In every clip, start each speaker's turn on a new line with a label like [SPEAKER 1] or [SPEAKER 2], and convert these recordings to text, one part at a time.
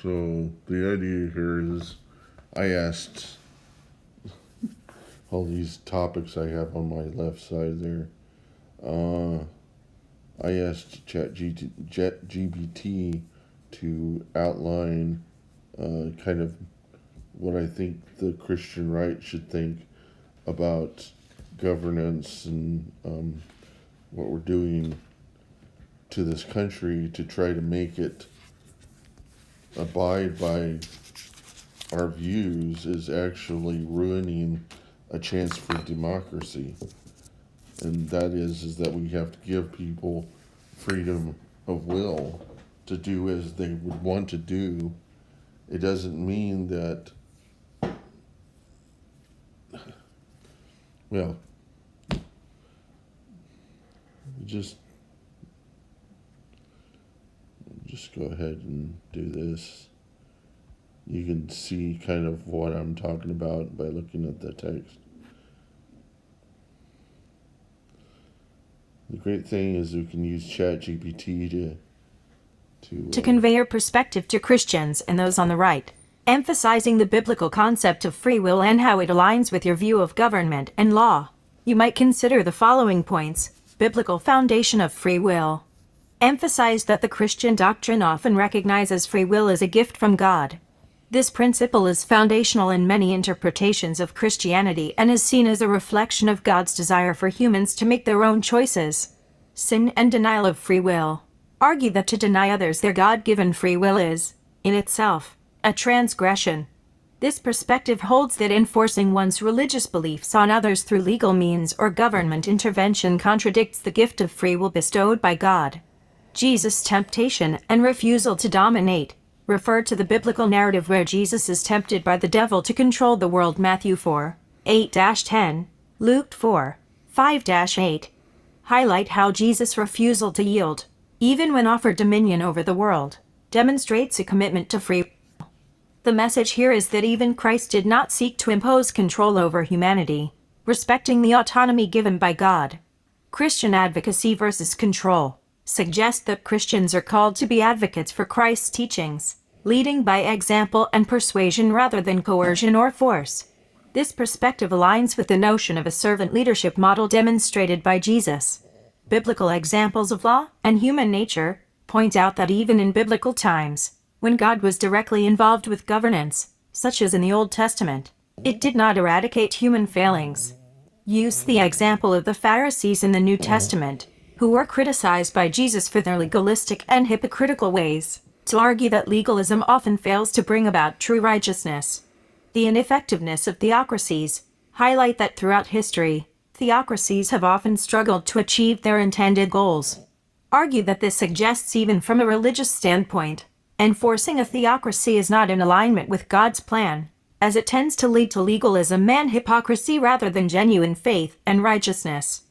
[SPEAKER 1] So the idea here is I asked all these topics I have on my left side there. I asked ChatGPT to outline kind of what I think the Christian right should think about governance and what we're doing to this country to try to make it abide by our views is actually ruining a chance for democracy. And that is that we have to give people freedom of will to do as they would want to do. It doesn't mean that, well, just go ahead and do this. You can see kind of what I'm talking about by looking at the text. The great thing is we can use ChatGPT to
[SPEAKER 2] convey your perspective to Christians and those on the right, emphasizing the biblical concept of free will and how it aligns with your view of government and law. You might consider the following points. Biblical foundation of free will. Emphasize that the Christian doctrine often recognizes free will as a gift from God. This principle is foundational in many interpretations of Christianity and is seen as a reflection of God's desire for humans to make their own choices. Sin and denial of free will. Argue that to deny others their God-given free will is, in itself, a transgression. This perspective holds that enforcing one's religious beliefs on others through legal means or government intervention contradicts the gift of free will bestowed by God. Jesus' temptation and refusal to dominate refer to the biblical narrative where Jesus is tempted by the devil to control the world. Matthew 4:8-10, Luke 4:5-8. Highlight how Jesus' refusal to yield, even when offered dominion over the world, demonstrates a commitment to free will. The message here is that even Christ did not seek to impose control over humanity, respecting the autonomy given by God. Christian advocacy versus control suggests that Christians are called to be advocates for Christ's teachings, leading by example and persuasion rather than coercion or force. This perspective aligns with the notion of a servant leadership model demonstrated by Jesus. Biblical examples of law and human nature point out that even in biblical times, when God was directly involved with governance, such as in the Old Testament, it did not eradicate human failings. Use the example of the Pharisees in the New Testament, who were criticized by Jesus for their legalistic and hypocritical ways, to argue that legalism often fails to bring about true righteousness. The ineffectiveness of theocracies highlight that throughout history, theocracies have often struggled to achieve their intended goals. Argue that this suggests even from a religious standpoint, enforcing a theocracy is not in alignment with God's plan, as it tends to lead to legalism and hypocrisy rather than genuine faith and righteousness.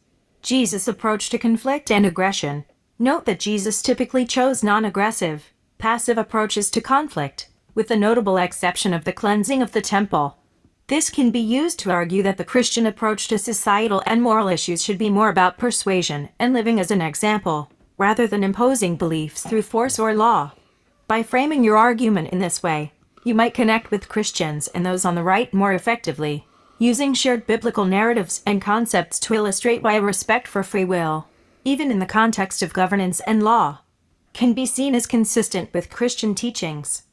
[SPEAKER 2] Jesus' approach to conflict and aggression. Note that Jesus typically chose non-aggressive, passive approaches to conflict, with the notable exception of the cleansing of the temple. This can be used to argue that the Christian approach to societal and moral issues should be more about persuasion and living as an example, rather than imposing beliefs through force or law. By framing your argument in this way, you might connect with Christians and those on the right more effectively, using shared biblical narratives and concepts to illustrate why respect for free will, even in the context of governance and law, can be seen as consistent with Christian teachings.